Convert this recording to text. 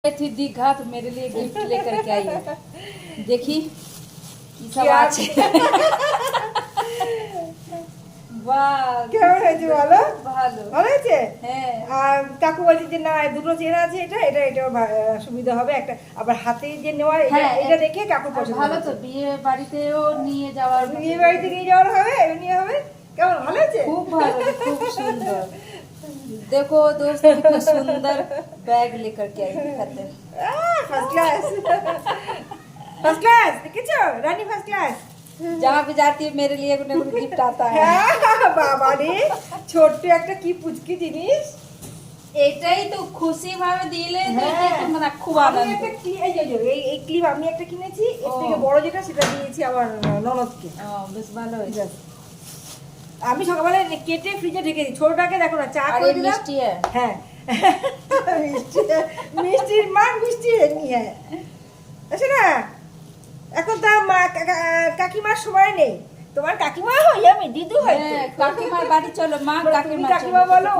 थी दीघा तो मेरे लिए गिफ्ट लेकर के आई है। देखी কি সব আছে। বাহ কেমন হয়েছে বলো? ভালো ভালো হয়েছে? হ্যাঁ। আর কাকু বলছে যে না দুটো চেন আছে, এটা সুবিধা হবে একটা, আবার হাতে যে নেওয়া হ্যাঁ, এটা দেখে কাকু আর পছন্দ ভালো তো হয়েছে। বিয়ে বাড়িতেও নিয়ে যাওয়ার মতো। বিয়ে বাড়িতে নিয়ে যাওয়ার হবে, এমনি হবে। কেমন ভালো হয়েছে? खूब भालो खूब सुंदर। देखो दोस्त कितना सुंदर बैग लेकर के आई दिखाते हैं। ফার্স্ট ক্লাস ফার্স্ট ক্লাস দেখেছো রানী ফার্স্ট ক্লাস। जहाँ भी जाती है मेरे लिए कुछ गिफ्ट आता है। বাবা রে ছোট্ট একটা কি পুচকি জিনিস। এটাই তো খুশি ভাবে দিলে তো হ্যাঁ। এটাই তো মানে খুব আমি আনন্দ। একটা এই ক্লিপ আমি একটা কিনেছি, এর ও। থেকে বড় যেটা সেটা দিয়েছি আমার ননদকে। বেশ ভালো হয়েছে। আমি সকালবেলা কেটে ফ্রিজে ঢেকে দিই, ছোটটাকে দেখো না চা আর করে এই দিলাম। মিষ্টি है? হ্যাঁ মিষ্টির মান মিষ্টি নিয়ে আছে না। এখন তা কাকিমার সময় নেই, তোমার কাকিমা হই আমি দিদু হয় হ্যাঁ, কাকিমার বাড়ি চলো মা তুমি কাকিমা কাকিমা বলো।